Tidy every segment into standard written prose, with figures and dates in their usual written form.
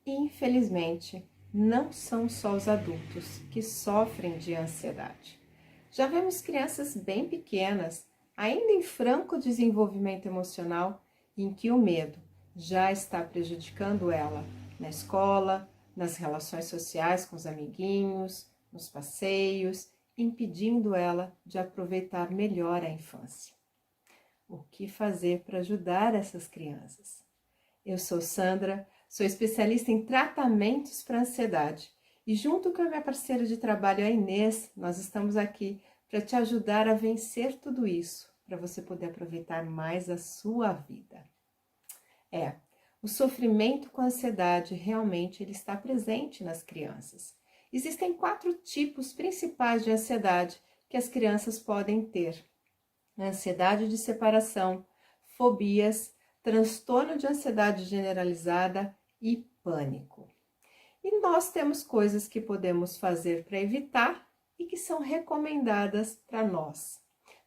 Infelizmente, não são só os adultos que sofrem de ansiedade. Já vemos crianças bem pequenas, ainda em franco desenvolvimento emocional, em que o medo já está prejudicando ela na escola, nas relações sociais com os amiguinhos, nos passeios, impedindo ela de aproveitar melhor a infância. O que fazer para ajudar essas crianças? Eu sou Sandra, sou especialista em tratamentos para ansiedade e junto com a minha parceira de trabalho, a Inês, nós estamos aqui para te ajudar a vencer tudo isso, para você poder aproveitar mais a sua vida. O sofrimento com ansiedade realmente ele está presente nas crianças. Existem 4 tipos principais de ansiedade que as crianças podem ter: ansiedade de separação, fobias, transtorno de ansiedade generalizada e pânico. E nós temos coisas que podemos fazer para evitar e que são recomendadas para nós,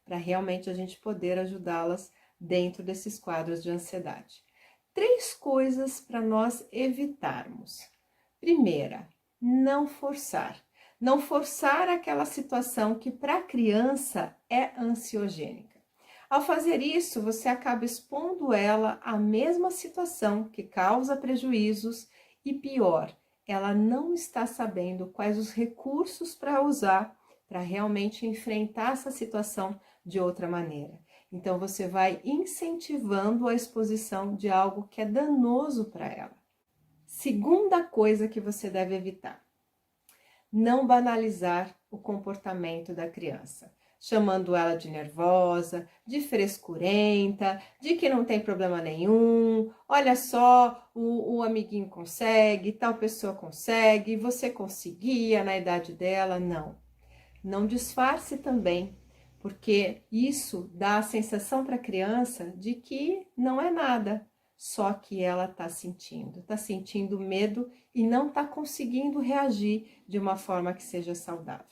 para realmente a gente poder ajudá-las dentro desses quadros de ansiedade. 3 coisas para nós evitarmos. Primeira, não forçar. Não forçar aquela situação que para a criança é ansiogênica. Ao fazer isso, você acaba expondo ela à mesma situação que causa prejuízos e pior, ela não está sabendo quais os recursos para usar para realmente enfrentar essa situação de outra maneira. Então você vai incentivando a exposição de algo que é danoso para ela. Segunda coisa que você deve evitar: não banalizar o comportamento da criança, chamando ela de nervosa, de frescurenta, de que não tem problema nenhum, olha só, o amiguinho consegue, tal pessoa consegue, você conseguia na idade dela. Não disfarce também, porque isso dá a sensação para a criança de que não é nada, só que ela está sentindo medo e não está conseguindo reagir de uma forma que seja saudável.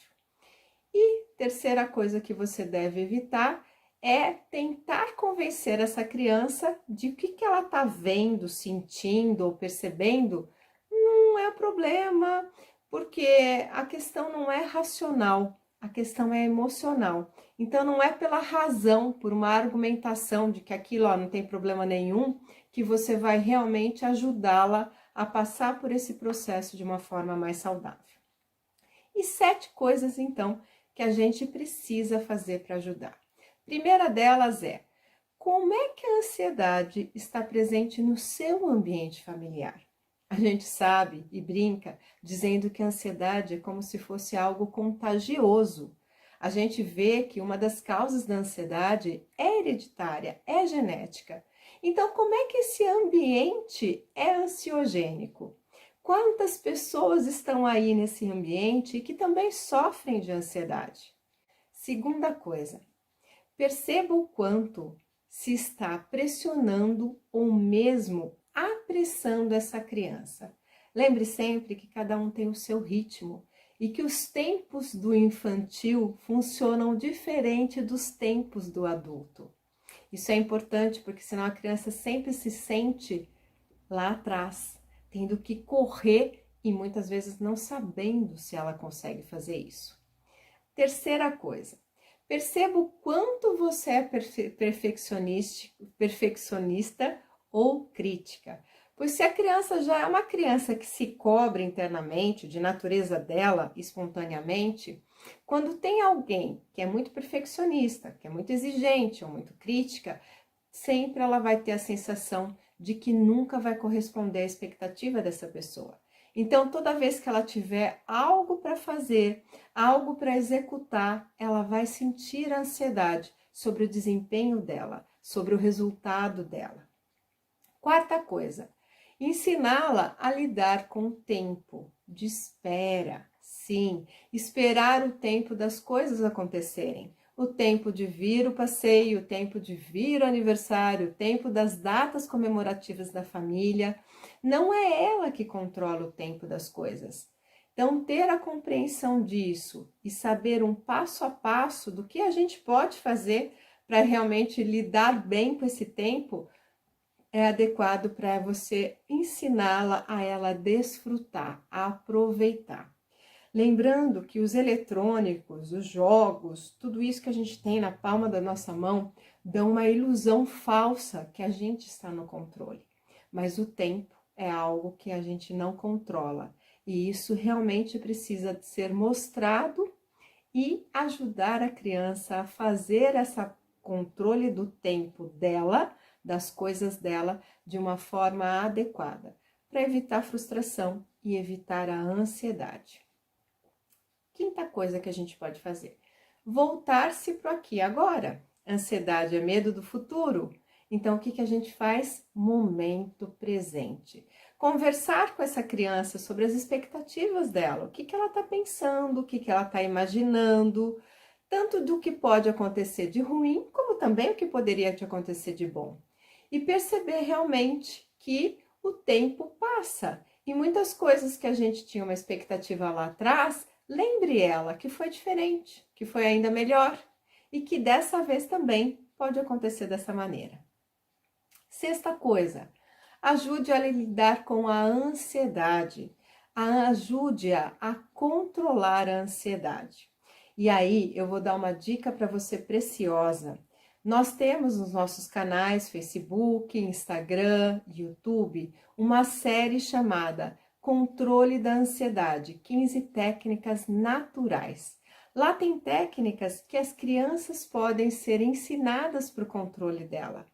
E terceira coisa que você deve evitar é tentar convencer essa criança de que ela está vendo, sentindo ou percebendo não é o problema, porque a questão não é racional, a questão é emocional. Então não é pela razão, por uma argumentação de que aquilo não tem problema nenhum, que você vai realmente ajudá-la a passar por esse processo de uma forma mais saudável. E 7 coisas, então, que a gente precisa fazer para ajudar. Primeira delas é: como é que a ansiedade está presente no seu ambiente familiar? A gente sabe e brinca dizendo que a ansiedade é como se fosse algo contagioso. A gente vê que uma das causas da ansiedade é hereditária, é genética. Então, como é que esse ambiente é ansiogênico? Quantas pessoas estão aí nesse ambiente que também sofrem de ansiedade? Segunda coisa, perceba o quanto se está pressionando ou mesmo apressando essa criança. Lembre sempre que cada um tem o seu ritmo e que os tempos do infantil funcionam diferente dos tempos do adulto. Isso é importante porque senão a criança sempre se sente lá atrás, tendo que correr e muitas vezes não sabendo se ela consegue fazer isso. Terceira coisa, perceba o quanto você é perfeccionista ou crítica. Pois se a criança já é uma criança que se cobra internamente, de natureza dela, espontaneamente, quando tem alguém que é muito perfeccionista, que é muito exigente ou muito crítica, sempre ela vai ter a sensação de que nunca vai corresponder à expectativa dessa pessoa. Então, toda vez que ela tiver algo para fazer, algo para executar, ela vai sentir a ansiedade sobre o desempenho dela, sobre o resultado dela. Quarta coisa, ensiná-la a lidar com o tempo de espera. Sim, esperar o tempo das coisas acontecerem. O tempo de vir o passeio, o tempo de vir o aniversário, o tempo das datas comemorativas da família. Não é ela que controla o tempo das coisas. Então, ter a compreensão disso e saber um passo a passo do que a gente pode fazer para realmente lidar bem com esse tempo é adequado para você ensiná-la a ela desfrutar, a aproveitar. Lembrando que os eletrônicos, os jogos, tudo isso que a gente tem na palma da nossa mão, dão uma ilusão falsa que a gente está no controle. Mas o tempo é algo que a gente não controla. E isso realmente precisa ser mostrado e ajudar a criança a fazer esse controle do tempo dela, das coisas dela, de uma forma adequada, para evitar frustração e evitar a ansiedade. Quinta coisa que a gente pode fazer: voltar-se para o aqui e agora. Ansiedade é medo do futuro? Então, o que a gente faz? Momento presente. Conversar com essa criança sobre as expectativas dela, o que ela está pensando, o que ela está imaginando, tanto do que pode acontecer de ruim, como também o que poderia te acontecer de bom. E perceber realmente que o tempo passa e muitas coisas que a gente tinha uma expectativa lá atrás, lembre ela que foi diferente, que foi ainda melhor e que dessa vez também pode acontecer dessa maneira. Sexta coisa, ajude-a a lidar com a ansiedade, ajude-a a controlar a ansiedade. E aí eu vou dar uma dica para você preciosa. Nós temos nos nossos canais Facebook, Instagram, YouTube, uma série chamada Controle da Ansiedade, 15 técnicas naturais. Lá tem técnicas que as crianças podem ser ensinadas para o controle dela,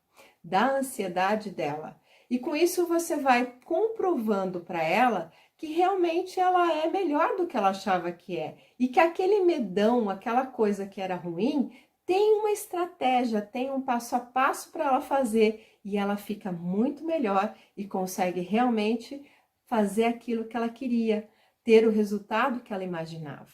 da ansiedade dela. E com isso você vai comprovando para ela que realmente ela é melhor do que ela achava que é. E que aquele medão, aquela coisa que era ruim, tem uma estratégia, tem um passo a passo para ela fazer. E ela fica muito melhor e consegue realmente fazer aquilo que ela queria, ter o resultado que ela imaginava.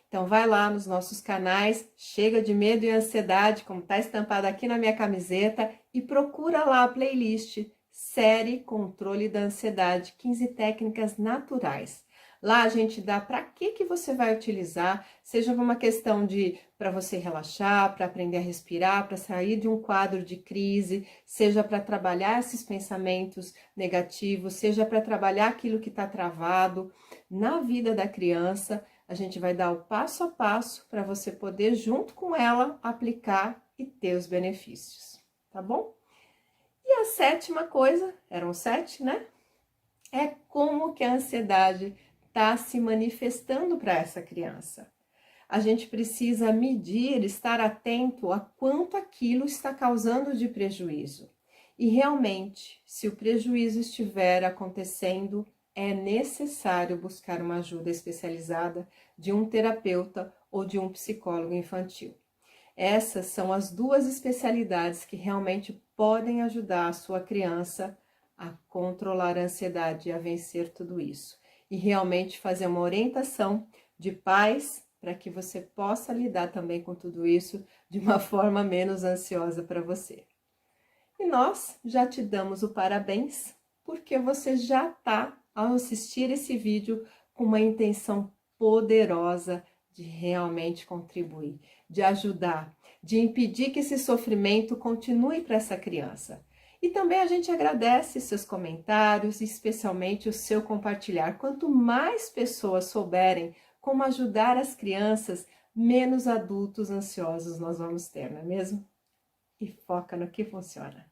Então vai lá nos nossos canais, Chega de Medo e Ansiedade, como está estampado aqui na minha camiseta, e procura lá a playlist Série Controle da Ansiedade, 15 técnicas naturais. Lá a gente dá para que você vai utilizar, seja uma questão de para você relaxar, para aprender a respirar, para sair de um quadro de crise, seja para trabalhar esses pensamentos negativos, seja para trabalhar aquilo que está travado na vida da criança. A gente vai dar o passo a passo para você poder, junto com ela, aplicar e ter os benefícios, tá bom? E a sétima coisa, eram 7, né? É como que a ansiedade está se manifestando para essa criança. A gente precisa medir, estar atento a quanto aquilo está causando de prejuízo. E realmente, se o prejuízo estiver acontecendo, é necessário buscar uma ajuda especializada de um terapeuta ou de um psicólogo infantil. Essas são as duas especialidades que realmente podem ajudar a sua criança a controlar a ansiedade e a vencer tudo isso. E realmente fazer uma orientação de pais para que você possa lidar também com tudo isso de uma forma menos ansiosa para você. E nós já te damos o parabéns, porque você já está, ao assistir esse vídeo, com uma intenção poderosa de realmente contribuir, de ajudar, de impedir que esse sofrimento continue para essa criança. E também a gente agradece seus comentários, especialmente o seu compartilhar. Quanto mais pessoas souberem como ajudar as crianças, menos adultos ansiosos nós vamos ter, não é mesmo? E foca no que funciona.